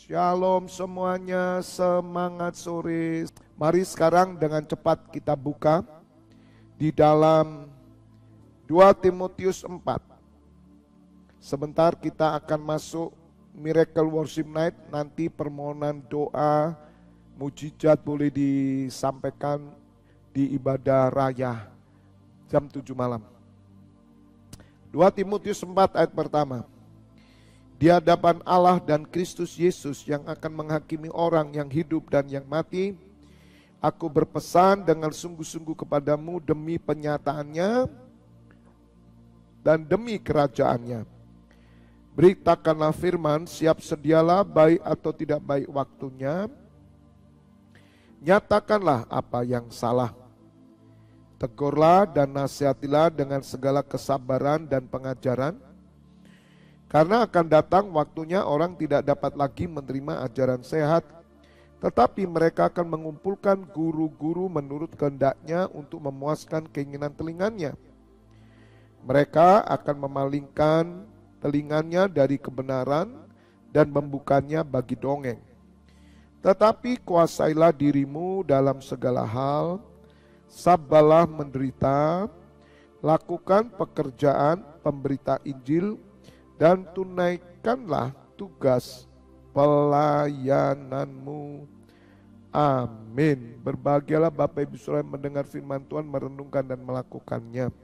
Shalom semuanya, semangat sore. Mari sekarang dengan cepat kita buka di dalam 2 Timotius 4. Sebentar kita akan masuk Miracle Worship Night. Nanti permohonan doa, mujizat boleh disampaikan di ibadah raya jam 7 malam. 2 Timotius 4 ayat pertama. Di hadapan Allah dan Kristus Yesus yang akan menghakimi orang yang hidup dan yang mati, aku berpesan dengan sungguh-sungguh kepadamu demi penyataannya dan demi kerajaannya. Beritakanlah firman, siap sedialah baik atau tidak baik waktunya. Nyatakanlah apa yang salah. Tegurlah dan nasihatilah dengan segala kesabaran dan pengajaran. Karena akan datang waktunya orang tidak dapat lagi menerima ajaran sehat, tetapi mereka akan mengumpulkan guru-guru menurut kehendaknya untuk memuaskan keinginan telinganya. Mereka akan memalingkan telinganya dari kebenaran dan membukanya bagi dongeng. Tetapi kuasailah dirimu dalam segala hal, sabarlah menderita, lakukan pekerjaan pemberita Injil, dan tunaikanlah tugas pelayananmu. Amin. Berbahagialah Bapak Ibu Saudara mendengar firman Tuhan, merenungkan dan melakukannya.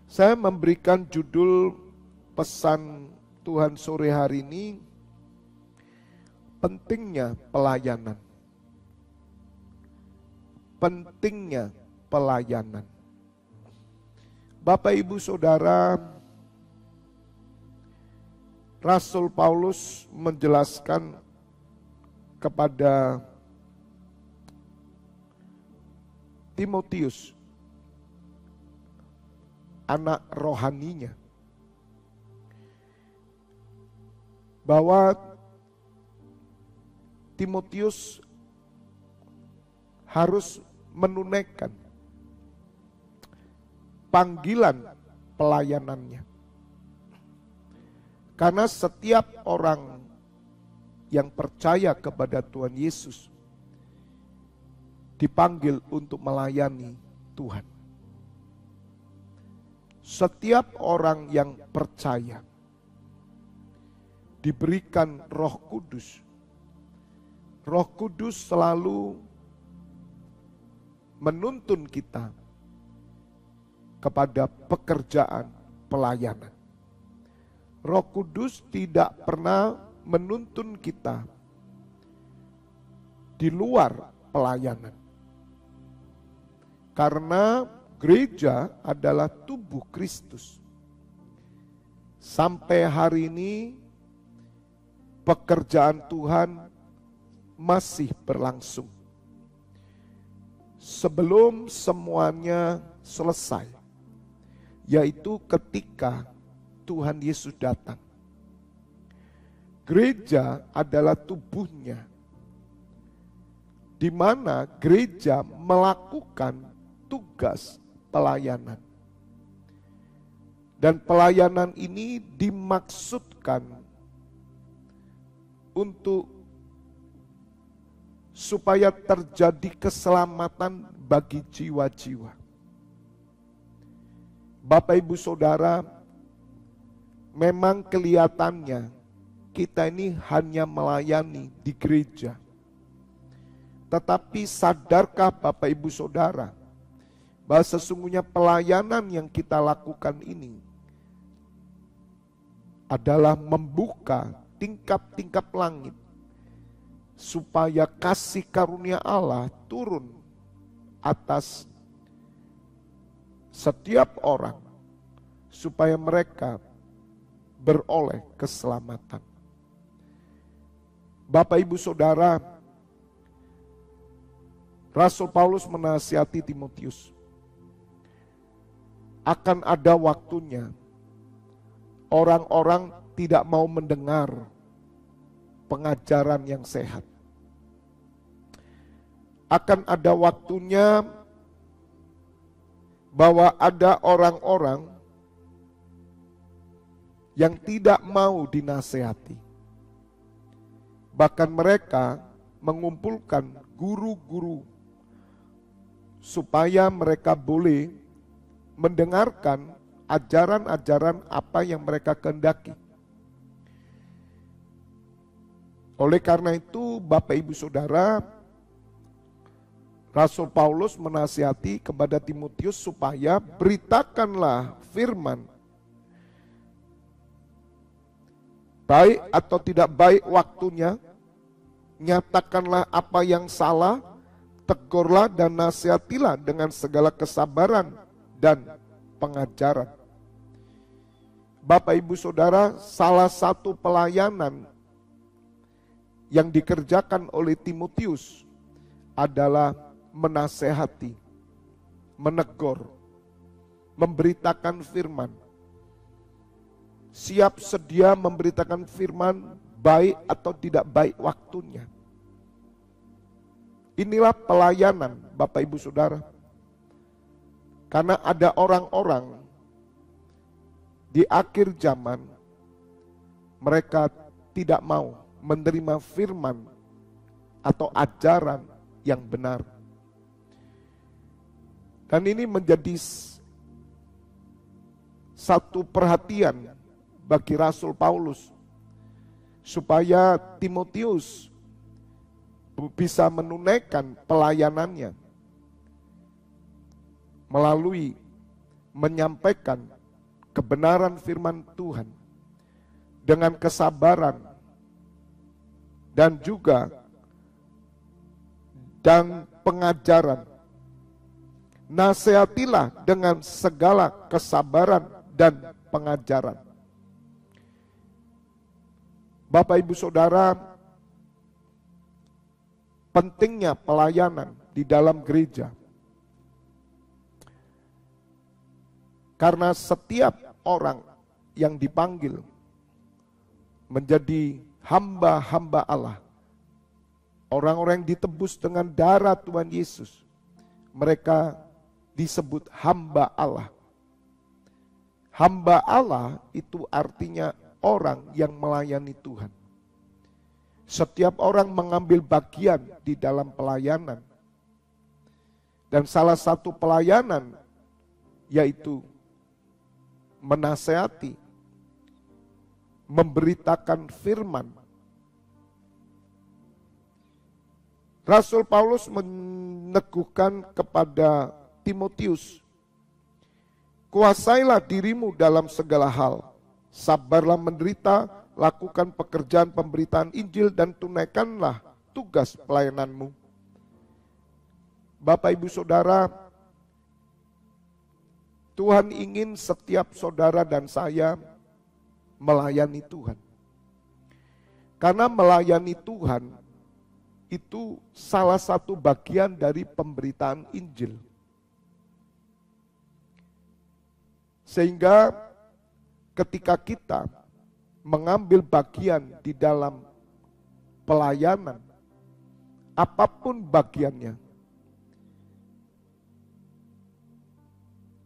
Saya memberikan judul pesan Tuhan sore hari ini, pentingnya pelayanan. Pentingnya pelayanan. Bapak Ibu Saudara, Rasul Paulus menjelaskan kepada Timotius, anak rohaninya, bahwa Timotius harus menunaikan panggilan pelayanannya. Karena setiap orang yang percaya kepada Tuhan Yesus dipanggil untuk melayani Tuhan. Setiap orang yang percaya diberikan Roh Kudus. Roh Kudus selalu menuntun kita kepada pekerjaan pelayanan. Roh Kudus tidak pernah menuntun kita di luar pelayanan. Karena gereja adalah tubuh Kristus. Sampai hari ini pekerjaan Tuhan masih berlangsung. Sebelum semuanya selesai, yaitu ketika Tuhan Yesus datang. Gereja adalah tubuhnya, di mana gereja melakukan tugas pelayanan. Dan pelayanan ini dimaksudkan untuk supaya terjadi keselamatan bagi jiwa-jiwa. Bapak Ibu Saudara, memang kelihatannya kita ini hanya melayani di gereja. Tetapi sadarkah Bapak Ibu Saudara bahwa sesungguhnya pelayanan yang kita lakukan ini adalah membuka tingkap-tingkap langit supaya kasih karunia Allah turun atas setiap orang supaya mereka beroleh keselamatan. Bapak Ibu Saudara, Rasul Paulus menasihati Timotius, akan ada waktunya orang-orang tidak mau mendengar pengajaran yang sehat. Akan ada waktunya bahwa ada orang-orang yang tidak mau dinasehati. Bahkan mereka mengumpulkan guru-guru supaya mereka boleh mendengarkan ajaran-ajaran apa yang mereka kehendaki. Oleh karena itu, Bapak Ibu Saudara, Rasul Paulus menasihati kepada Timotius supaya beritakanlah firman. Baik atau tidak baik waktunya, nyatakanlah apa yang salah, tegurlah dan nasihatilah dengan segala kesabaran dan pengajaran. Bapak Ibu Saudara, salah satu pelayanan yang dikerjakan oleh Timotius adalah menasehati, menegur, memberitakan firman. Siap sedia memberitakan firman, baik atau tidak baik waktunya. Inilah pelayanan Bapak Ibu Saudara. Karena ada orang-orang di akhir zaman, mereka tidak mau menerima firman atau ajaran yang benar. Dan ini menjadi satu perhatian bagi Rasul Paulus, supaya Timotius bisa menunaikan pelayanannya melalui menyampaikan kebenaran firman Tuhan dengan kesabaran dan juga pengajaran. Nasihatilah dengan segala kesabaran dan pengajaran. Bapak Ibu Saudara, pentingnya pelayanan di dalam gereja. Karena setiap orang yang dipanggil menjadi hamba-hamba Allah, orang-orang yang ditebus dengan darah Tuhan Yesus, mereka disebut hamba Allah. Hamba Allah itu artinya orang yang melayani Tuhan. Setiap orang mengambil bagian di dalam pelayanan. Dan salah satu pelayanan yaitu menasehati, memberitakan firman. Rasul Paulus meneguhkan kepada Timotius, kuasailah dirimu dalam segala hal, sabarlah menderita, lakukan pekerjaan pemberitaan Injil dan tunaikanlah tugas pelayananmu. Bapak Ibu Saudara, Tuhan ingin setiap saudara dan saya melayani Tuhan. Karena melayani Tuhan itu salah satu bagian dari pemberitaan Injil. Sehingga ketika kita mengambil bagian di dalam pelayanan, apapun bagiannya,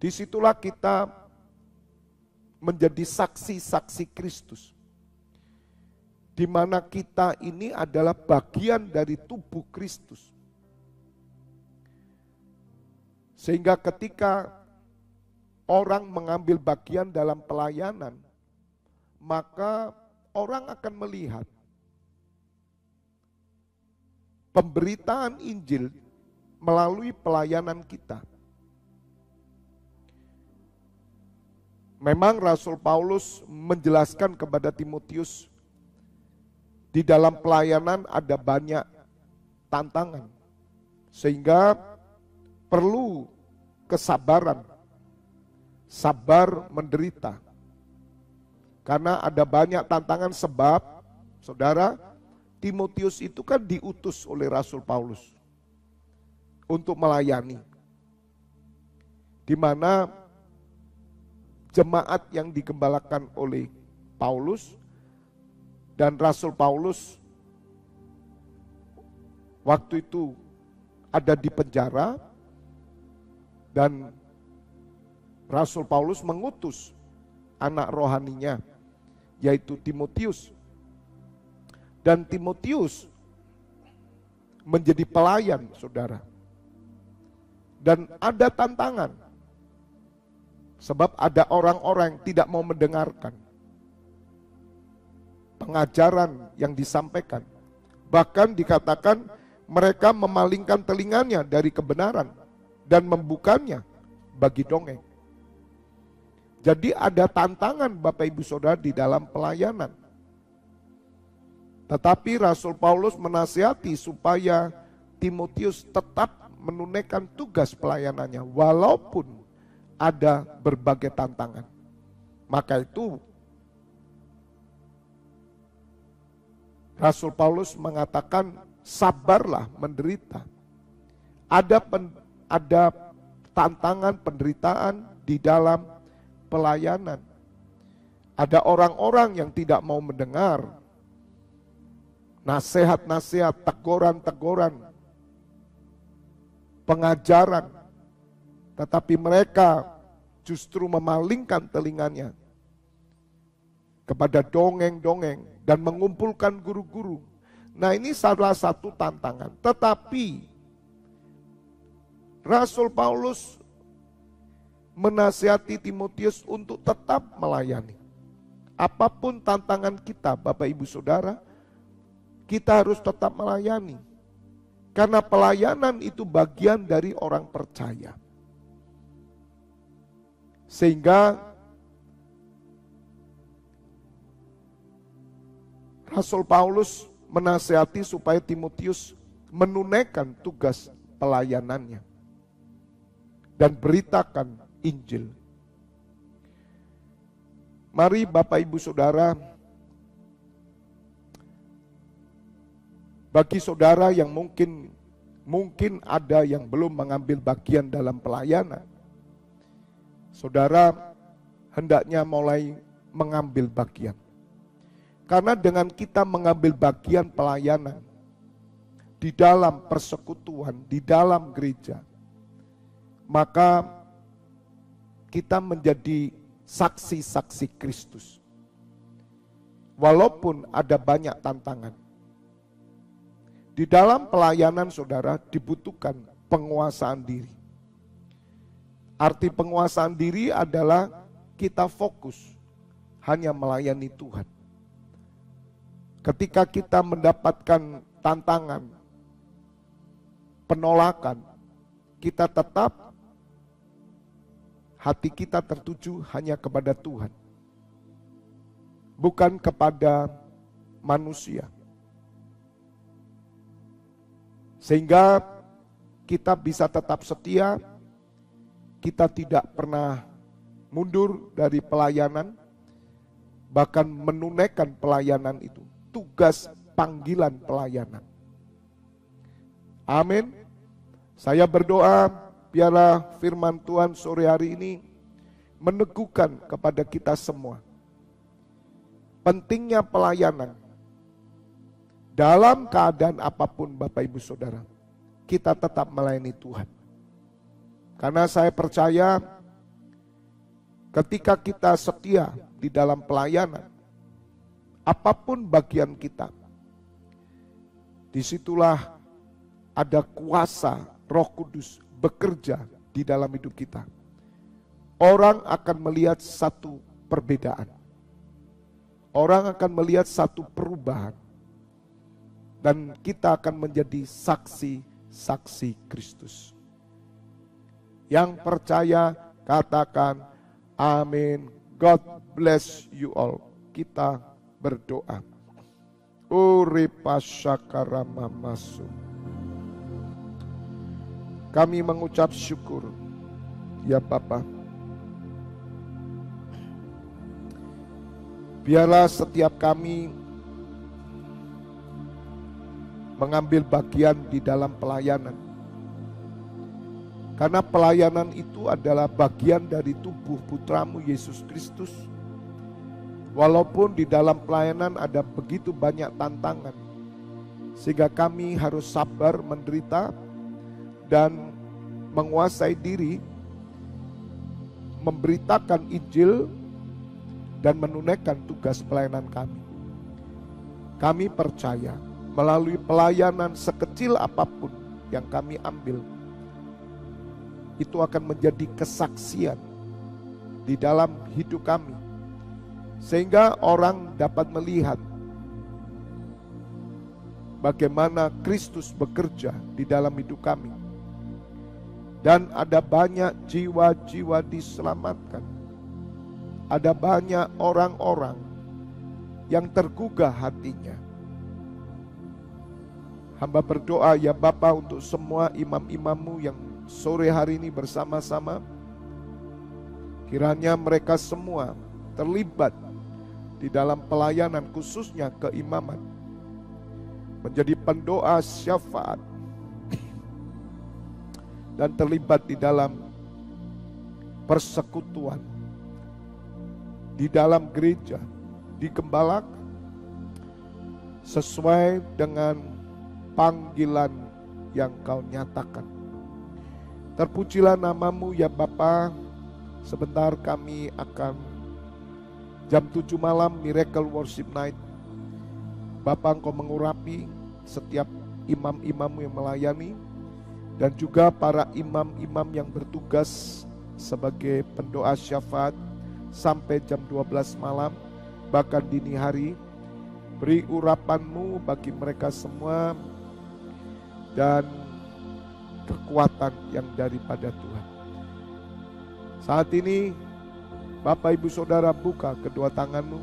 disitulah kita menjadi saksi-saksi Kristus. Di mana kita ini adalah bagian dari tubuh Kristus. Sehingga ketika orang mengambil bagian dalam pelayanan, maka orang akan melihat pemberitaan Injil melalui pelayanan kita. Memang Rasul Paulus menjelaskan kepada Timotius, di dalam pelayanan ada banyak tantangan, sehingga perlu kesabaran, sabar menderita. Karena ada banyak tantangan sebab, saudara, Timotius itu kan diutus oleh Rasul Paulus untuk melayani. Di mana jemaat yang digembalakan oleh Paulus dan Rasul Paulus waktu itu ada di penjara, dan Rasul Paulus mengutus anak rohaninya yaitu Timotius Dan Timotius menjadi pelayan, saudara. Dan ada tantangan. Sebab ada orang-orang yang tidak mau mendengarkan pengajaran yang disampaikan. Bahkan dikatakan mereka memalingkan telinganya dari kebenaran dan membukanya bagi dongeng. Jadi ada tantangan Bapak Ibu Saudara di dalam pelayanan. Tetapi Rasul Paulus menasihati supaya Timotius tetap menunaikan tugas pelayanannya walaupun ada berbagai tantangan. Maka itu Rasul Paulus mengatakan sabarlah menderita. Ada tantangan penderitaan di dalam pelayanan. Ada orang-orang yang tidak mau mendengar nasihat-nasihat, teguran-teguran, pengajaran. Tetapi mereka justru memalingkan telinganya kepada dongeng-dongeng dan mengumpulkan guru-guru. Nah, ini salah satu tantangan. Tetapi Rasul Paulus menasihati Timotius untuk tetap melayani. Apapun tantangan kita, Bapak Ibu Saudara, kita harus tetap melayani. Karena pelayanan itu bagian dari orang percaya. Sehingga Rasul Paulus menasihati supaya Timotius menunaikan tugas pelayanannya dan beritakan Injil. Mari Bapak Ibu Saudara, bagi saudara yang mungkin ada yang belum mengambil bagian dalam pelayanan, saudara hendaknya mulai mengambil bagian. Karena dengan kita mengambil bagian pelayanan di dalam persekutuan, di dalam gereja, maka kita menjadi saksi-saksi Kristus. Walaupun ada banyak tantangan. Di dalam pelayanan saudara dibutuhkan penguasaan diri. Arti penguasaan diri adalah kita fokus hanya melayani Tuhan. Ketika kita mendapatkan tantangan, penolakan, kita tetap hati kita tertuju hanya kepada Tuhan, bukan kepada manusia. Sehingga kita bisa tetap setia, kita tidak pernah mundur dari pelayanan, bahkan menunaikan pelayanan itu. Tugas panggilan pelayanan. Amin. Saya berdoa biarlah firman Tuhan sore hari ini meneguhkan kepada kita semua pentingnya pelayanan. Dalam keadaan apapun Bapak Ibu Saudara, kita tetap melayani Tuhan. Karena saya percaya ketika kita setia di dalam pelayanan, apapun bagian kita, disitulah ada kuasa Roh Kudus bekerja di dalam hidup kita. Orang akan melihat satu perbedaan. Orang akan melihat satu perubahan. Dan kita akan menjadi saksi-saksi Kristus. Yang percaya katakan amin. God bless you all. Kita berdoa. Uripasakaramasu. Kami mengucap syukur ya Bapa. Biarlah setiap kami mengambil bagian di dalam pelayanan. Karena pelayanan itu adalah bagian dari tubuh Putramu Yesus Kristus. Walaupun di dalam pelayanan ada begitu banyak tantangan, sehingga kami harus sabar menderita dan menguasai diri, memberitakan Injil dan menunaikan tugas pelayanan kami. Kami percaya melalui pelayanan sekecil apapun yang kami ambil, itu akan menjadi kesaksian di dalam hidup kami, sehingga orang dapat melihat bagaimana Kristus bekerja di dalam hidup kami. Dan ada banyak jiwa-jiwa diselamatkan. Ada banyak orang-orang yang tergugah hatinya. Hamba berdoa ya Bapa untuk semua imam-imammu yang sore hari ini bersama-sama. Kiranya mereka semua terlibat di dalam pelayanan khususnya keimaman. Menjadi pendoa syafaat. Dan terlibat di dalam persekutuan. Di dalam gereja. Digembalakan. Sesuai dengan panggilan yang kau nyatakan. Terpujilah namamu ya Bapa. Sebentar kami akan jam 7 malam Miracle Worship Night. Bapa, Engkau mengurapi setiap imam-imammu yang melayani, dan juga para imam-imam yang bertugas sebagai pendoa syafaat sampai jam 12 malam, bahkan dini hari. Beri urapan-Mu bagi mereka semua dan kekuatan yang daripada Tuhan. Saat ini Bapak Ibu Saudara buka kedua tanganmu.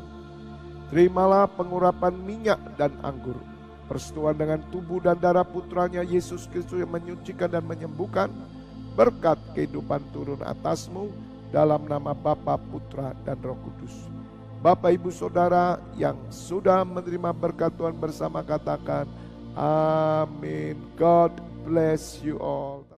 Terimalah pengurapan minyak dan anggur, persetujuan dengan tubuh dan darah putranya Yesus Kristus yang menyucikan dan menyembuhkan. Berkat kehidupan turun atasmu dalam nama Bapa, Putra dan Roh Kudus. Bapak Ibu Saudara yang sudah menerima berkat Tuhan bersama katakan amin. God bless you all.